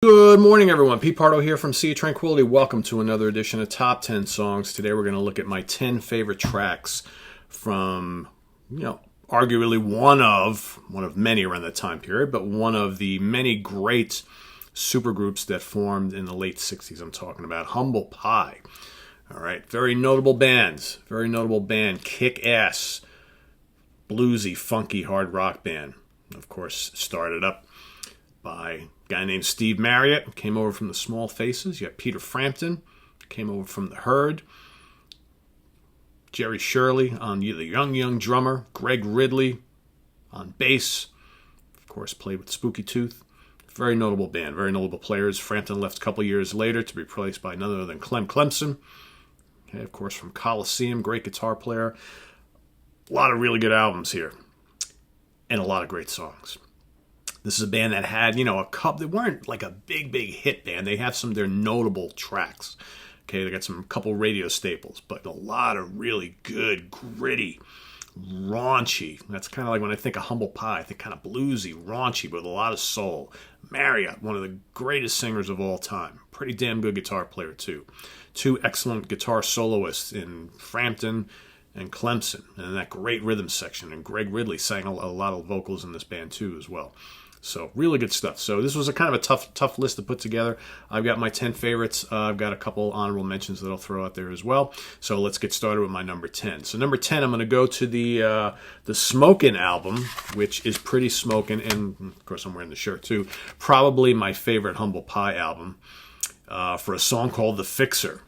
Good morning, everyone. Pete Pardo here from Sea of Tranquility. Welcome to another edition of Top 10 Songs. Today we're going to look at my 10 favorite tracks from, arguably one of many around that time period, but one of the many great supergroups that formed in the late 60s. I'm talking about Humble Pie. All right, very notable band, kick-ass, bluesy, funky, hard rock band. Of course, started up by a guy named Steve Marriott, came over from the Small Faces. You got Peter Frampton, came over from the Herd. Jerry Shirley on the young drummer. Greg Ridley on bass. Of course, played with Spooky Tooth. Very notable band, very notable players. Frampton left a couple years later to be replaced by none other than Clem Clemson. Okay, of course, from Coliseum, great guitar player. A lot of really good albums here. And a lot of great songs. This is a band that had, a couple. They weren't like a big hit band. They have some of their notable tracks. Okay, they got some couple radio staples, but a lot of really good, gritty, raunchy. That's kind of like when I think of Humble Pie, I think kind of bluesy, raunchy, but with a lot of soul. Marriott, one of the greatest singers of all time. Pretty damn good guitar player, too. Two excellent guitar soloists in Frampton and Clemson, and that great rhythm section. And Greg Ridley sang a lot of vocals in this band, too, as well. So really good stuff. So this was a kind of a tough list to put together. I've got my 10 favorites. I've got a couple honorable mentions that I'll throw out there as well. So let's get started with my number 10. So number 10, I'm going to go to the Smokin' album, which is pretty smokin', and of course I'm wearing the shirt too. Probably my favorite Humble Pie album for a song called "The Fixer."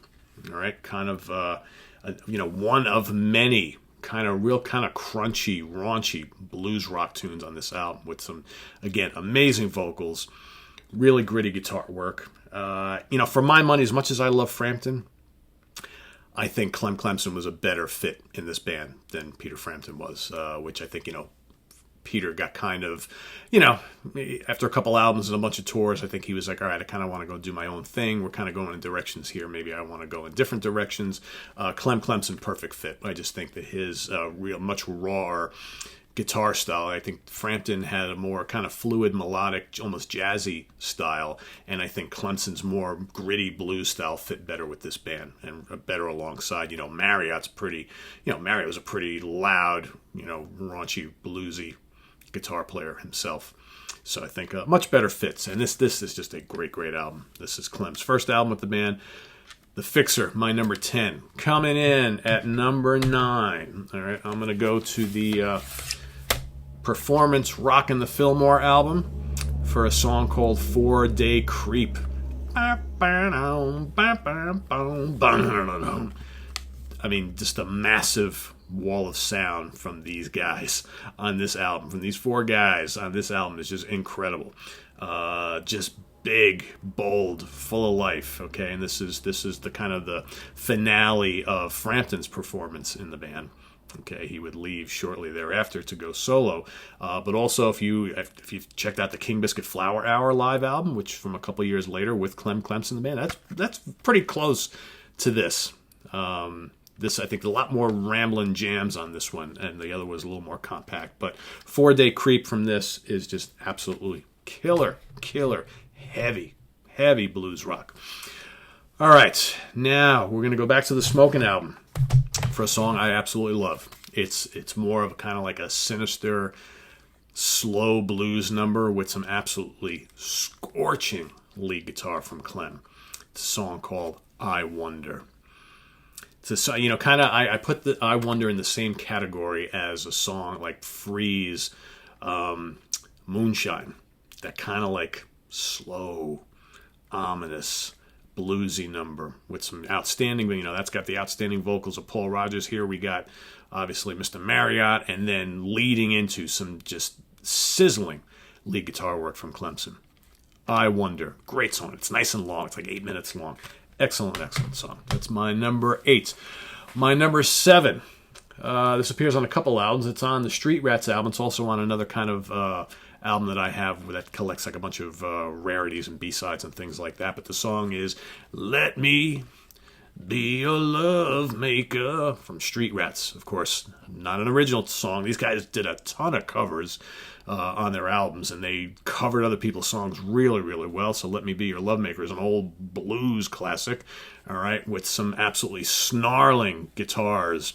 All right, kind of one of many kind of crunchy, raunchy blues rock tunes on this album with some, again, amazing vocals, really gritty guitar work. For my money, as much as I love Frampton, I think Clem Clemson was a better fit in this band than Peter Frampton was, which I think, Peter got kind of, after a couple albums and a bunch of tours, I think he was like, all right, I kind of want to go do my own thing. We're kind of going in directions here. Maybe I want to go in different directions. Clem Clemson, perfect fit. I just think that his much rawer guitar style, I think Frampton had a more kind of fluid, melodic, almost jazzy style, and I think Clemson's more gritty blues style fit better with this band and better alongside, Marriott's pretty, Marriott was a pretty loud, raunchy, bluesy guitar player himself. So I think much better fits. And this is just a great album. This is Clem's first album with the band. The Fixer, my number 10. Coming in at number 9. All right, I'm going to go to the Performance Rockin' the Fillmore album for a song called 4-Day Creep. I mean, just a massive wall of sound from these guys on this album, from these four guys on this album is just incredible. Just big, bold, full of life. Okay, and this is the kind of the finale of Frampton's performance in the band. Okay, he would leave shortly thereafter to go solo. But also, if you've checked out the King Biscuit Flower Hour live album, which from a couple years later with Clem Clemson in the band, that's pretty close to this. This, I think, a lot more rambling jams on this one, and the other was a little more compact. But 4-Day Creep from this is just absolutely killer, heavy blues rock. All right, now we're going to go back to the Smokin' album for a song I absolutely love. It's more of kind of like a sinister, slow blues number with some absolutely scorching lead guitar from Clem. It's a song called "I Wonder." So, I put the "I Wonder" in the same category as a song like Free's "Moonshine." That kind of like slow, ominous, bluesy number with some outstanding, that's got the outstanding vocals of Paul Rodgers. Here we got, obviously, Mr. Marriott, and then leading into some just sizzling lead guitar work from Clemson. "I Wonder." Great song. It's nice and long. It's like 8 minutes long. Excellent song. That's my number 8. My number 7. This appears on a couple albums. It's on the Street Rats album. It's also on another kind of album that I have that collects like a bunch of rarities and B-sides and things like that. But the song is "Let Me Be Your Love Maker" from Street Rats. Of course, not an original song. These guys did a ton of covers. on their albums, and they covered other people's songs really, really well. So Let Me Be Your Lovemaker is an old blues classic, all right, with some absolutely snarling guitars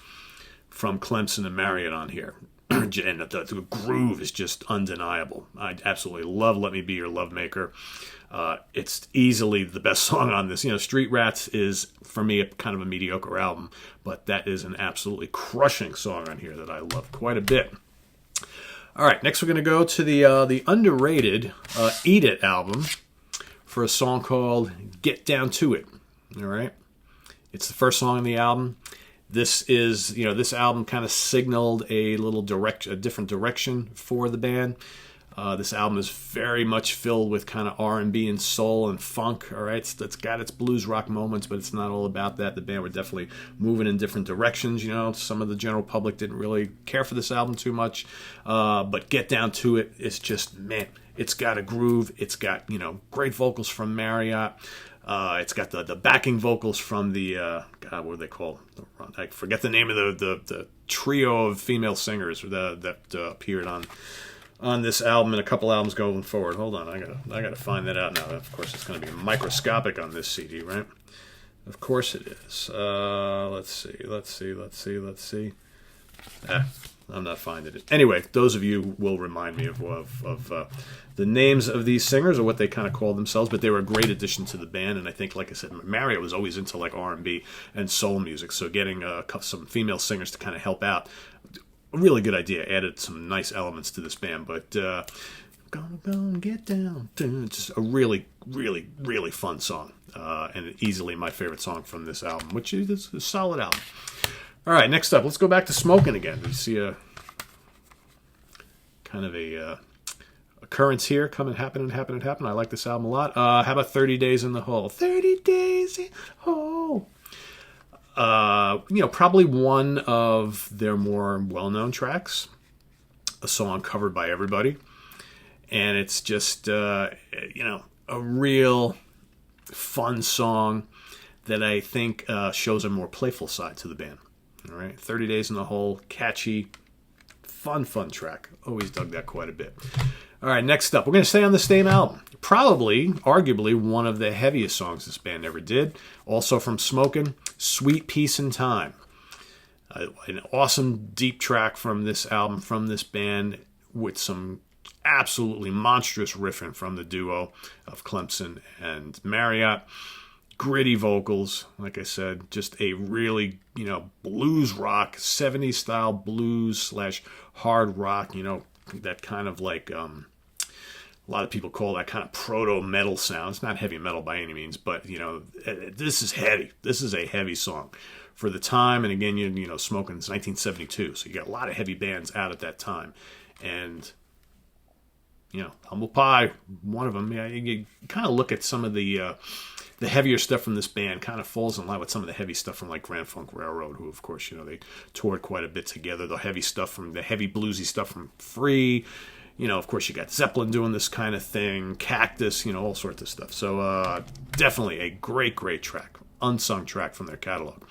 from Clemson and Marriott on here. And the groove is just undeniable. I absolutely love Let Me Be Your Lovemaker. It's easily the best song on this. Street Rats is, for me, kind of a mediocre album, but that is an absolutely crushing song on here that I love quite a bit. All right, next we're going to go to the underrated Eat It album for a song called Get Down to It. All right, it's the first song on the album. This is, this album kind of signaled a different direction for the band. This album is very much filled with kind of R&B and soul and funk, all right? It's got its blues rock moments, but it's not all about that. The band were definitely moving in different directions, Some of the general public didn't really care for this album too much, but Get Down to It is just, man, it's got a groove. It's got, great vocals from Marriott. It's got the backing vocals from the, God, what are they called? I forget the name of the trio of female singers that appeared on this album and a couple albums going forward. Hold on, I gotta find that out now. Of course, it's going to be microscopic on this CD, right? Of course it is. Let's see. I'm not finding it. Anyway, those of you will remind me of the names of these singers or what they kind of call themselves, but they were a great addition to the band. And I think, like I said, Marriott was always into like R&B and soul music, so getting some female singers to kind of help out, a really good idea. Added some nice elements to this band, but gonna get down. Just a really, really, really fun song, and easily my favorite song from this album, which is a solid album. All right, next up, let's go back to Smoking again. We see a kind of a occurrence here happening. I like this album a lot. How about 30 Days in the Hole? 30 Days in the Hole. Probably one of their more well-known tracks, a song covered by everybody. And it's just, a real fun song that I think shows a more playful side to the band. All right, 30 Days in the Hole, catchy, fun track. Always dug that quite a bit. All right, next up, we're going to stay on the same album. Probably, arguably, one of the heaviest songs this band ever did. Also from Smokin', Sweet Peace and Time. An awesome deep track from this album, from this band, with some absolutely monstrous riffing from the duo of Clemson and Marriott. Gritty vocals, like I said, just a really, blues rock, 70s style blues / hard rock, that kind of like, a lot of people call that kind of proto-metal sound. It's not heavy metal by any means, but, this is heavy. This is a heavy song for the time. And again, Smoking is 1972, so you got a lot of heavy bands out at that time. And, Humble Pie, one of them. Yeah, you kind of look at some of the heavier stuff from this band kind of falls in line with some of the heavy stuff from like Grand Funk Railroad, who of course, they toured quite a bit together. The heavy bluesy stuff from Free, of course you got Zeppelin doing this kind of thing, Cactus, all sorts of stuff. So definitely a great track, unsung track from their catalog.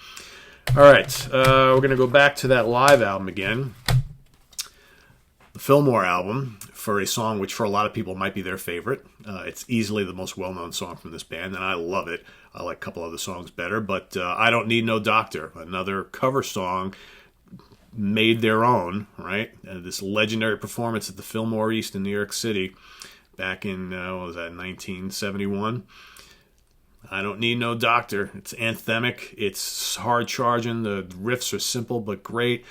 All right, we're going to go back to that live album again. The Fillmore album, for a song which for a lot of people might be their favorite. It's easily the most well-known song from this band, and I love it. I like a couple other songs better, but I Don't Need No Doctor, another cover song made their own, right? This legendary performance at the Fillmore East in New York City back in, 1971. I Don't Need No Doctor. It's anthemic. It's hard-charging. The riffs are simple but great.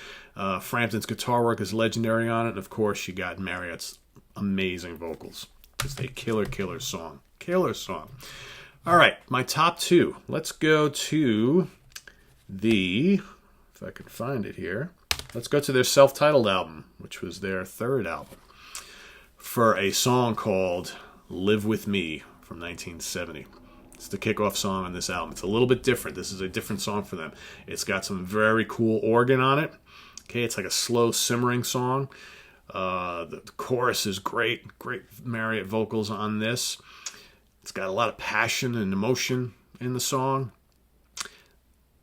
Frampton's guitar work is legendary on it. And, of course, you got Marriott's amazing vocals. Just a killer song. Killer song. All right, my top two. Let's go to if I can find it here. Let's go to their self-titled album, which was their third album, for a song called Live With Me from 1970. It's the kickoff song on this album. It's a little bit different. This is a different song for them. It's got some very cool organ on it. Okay, it's like a slow simmering song. The chorus is great Marriott vocals on this. It's got a lot of passion and emotion in the song.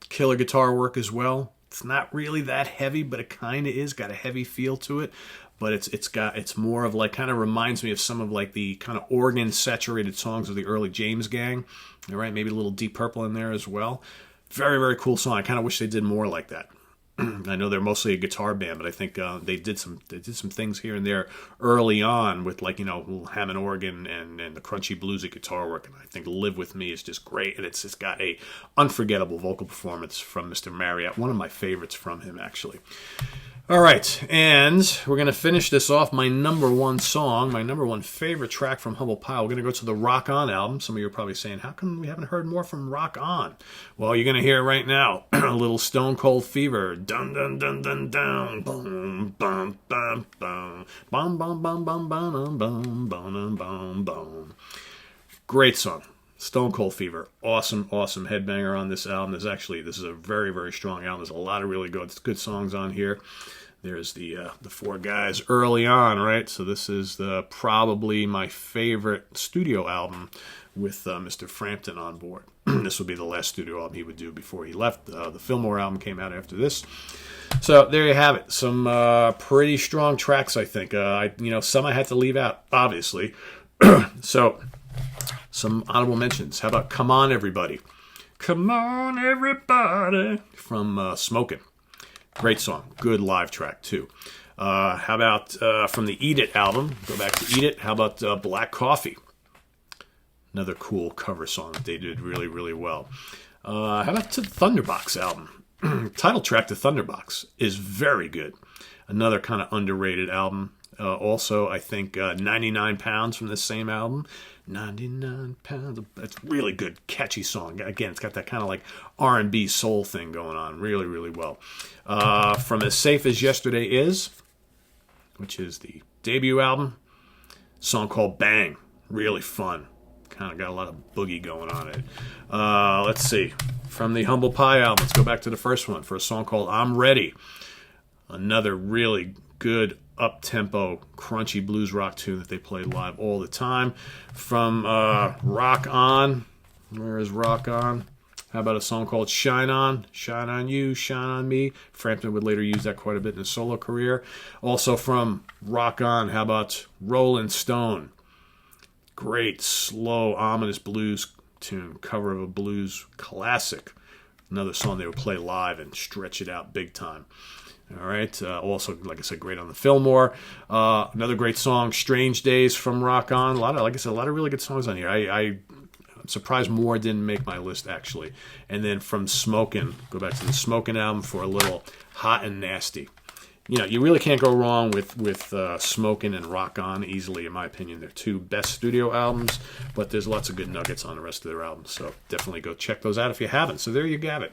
Killer guitar work as well. It's not really that heavy, but it kind of is. Got a heavy feel to it. but it's more of like, kind of reminds me of some of like the kind of organ saturated songs of the early James Gang. All right, maybe a little Deep Purple in there as well. Very, very cool song. I kind of wish they did more like that. I know they're mostly a guitar band, but I think they did some things here and there early on with, like, little Hammond organ and the crunchy bluesy guitar work. And I think "Live With Me" is just great, and it's just got a unforgettable vocal performance from Mr. Marriott. One of my favorites from him, actually. All right, and we're going to finish this off. My number one song, my number one favorite track from Humble Pie. We're going to go to the Rock On album. Some of you are probably saying, how come we haven't heard more from Rock On? Well, you're going to hear it right now. A little Stone Cold Fever. Dun, dun, dun, dun, dun. Boom, bum, bum, bum. Bum, bum, bum, bum, bum, bum, bum, bum, bum. Great song. Stone Cold Fever. Awesome, awesome headbanger on this album. This is a very, very strong album. There's a lot of really good songs on here. There's the four guys early on, right? So this is probably my favorite studio album with Mr. Frampton on board. This would be the last studio album he would do before he left. The Fillmore album came out after this. So there you have it. Some pretty strong tracks, I think. Some I had to leave out, obviously. So some honorable mentions. How about "Come On Everybody"? Come on, everybody. From Smokin'. Great song. Good live track, too. How about from the Eat It album? Go back to Eat It. How about "Black Coffee"? Another cool cover song that they did really, really well. How about the Thunderbox album? Title track to Thunderbox is very good. Another kind of underrated album. Also, I think 99 Pounds from this same album. 99 pounds. It's really good, catchy song. Again, it's got that kind of like R&B soul thing going on. Really, really well. From As Safe As Yesterday Is, which is the debut album, song called Bang. Really fun. Kind of got a lot of boogie going on it. Let's see. From the Humble Pie album, let's go back to the first one for a song called I'm Ready. Another really good up-tempo, crunchy blues rock tune that they played live all the time. From Rock On, where is Rock On? How about a song called Shine On? Shine on you, shine on me. Frampton would later use that quite a bit in his solo career. Also from Rock On, how about Rolling Stone? Great, slow, ominous blues tune, cover of a blues classic. Another song they would play live and stretch it out big time. All right. Also, like I said, great on the Fillmore. Another great song, "Strange Days" from Rock On. A lot of really good songs on here. I'm surprised more didn't make my list, actually. And then from Smokin', go back to the Smokin' album for a little Hot and Nasty. You really can't go wrong with Smokin' and Rock On easily, in my opinion. They're two best studio albums, but there's lots of good nuggets on the rest of their albums. So definitely go check those out if you haven't. So there you have it.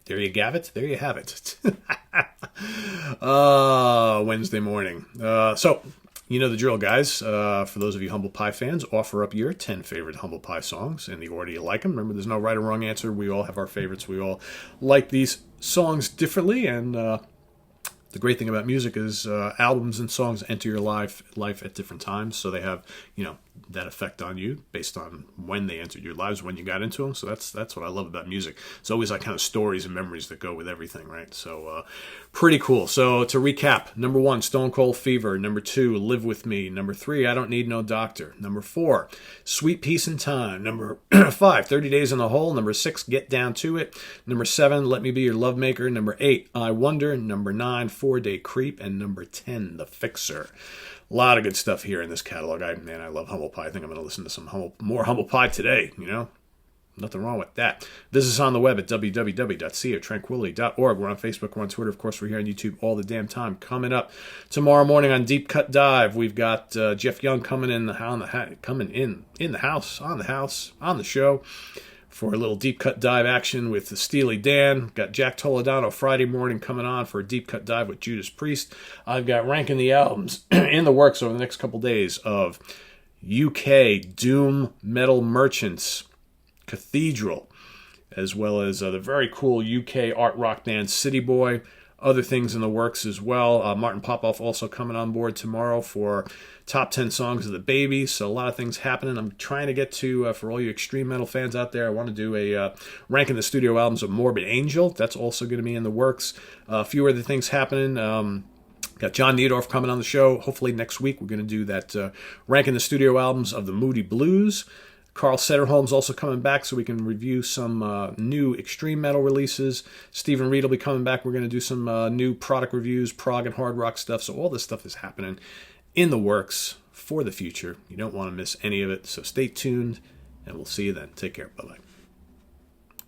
There you have it. There you have it. Wednesday morning. So, you know the drill, guys. For those of you Humble Pie fans, offer up your 10 favorite Humble Pie songs in the order you like them. Remember, there's no right or wrong answer. We all have our favorites. We all like these songs differently. And the great thing about music is albums and songs enter your life at different times. So they have, that effect on you based on when they entered your lives, when you got into them. So that's what I love about music. It's always like kind of stories and memories that go with everything, right? So pretty cool. So to recap, number 1, Stone Cold Fever. Number 2, Live With Me. Number 3, I Don't Need No Doctor. Number 4, Sweet Peace and Time. Number 5, 30 Days in the Hole. Number 6, Get Down to It. Number 7, Let Me Be Your Love Maker. Number 8, I Wonder. Number 9, 4-Day Creep. And number 10, The Fixer. A lot of good stuff here in this catalog. I love Humble Pie. I think I'm going to listen to some more Humble Pie today, Nothing wrong with that. Visit us on the web at www.seaoftranquility.org. We're on Facebook. We're on Twitter. Of course, we're here on YouTube all the damn time. Coming up tomorrow morning on Deep Cut Dive, we've got Jeff Young coming in the house on the show for a little Deep Cut Dive action with the Steely Dan. Got Jack Toledano Friday morning coming on for a Deep Cut Dive with Judas Priest. I've got ranking the albums in the works over the next couple days of UK Doom Metal Merchants, Cathedral, as well as the very cool UK art rock band City Boy. Other things in the works as well. Martin Popoff also coming on board tomorrow for top 10 songs of the Baby. So a lot of things happening. I'm trying to get to, for all you extreme metal fans out there, I want to do a ranking the studio albums of Morbid Angel. That's also going to be in the works. A few other things happening. Got John Needorf coming on the show. Hopefully next week we're going to do that ranking the studio albums of the Moody Blues. Carl Sederholm's also coming back so we can review some new extreme metal releases. Stephen Reed will be coming back. We're going to do some new product reviews, prog and hard rock stuff. So all this stuff is happening in the works for the future. You don't want to miss any of it. So stay tuned, and we'll see you then. Take care. Bye-bye.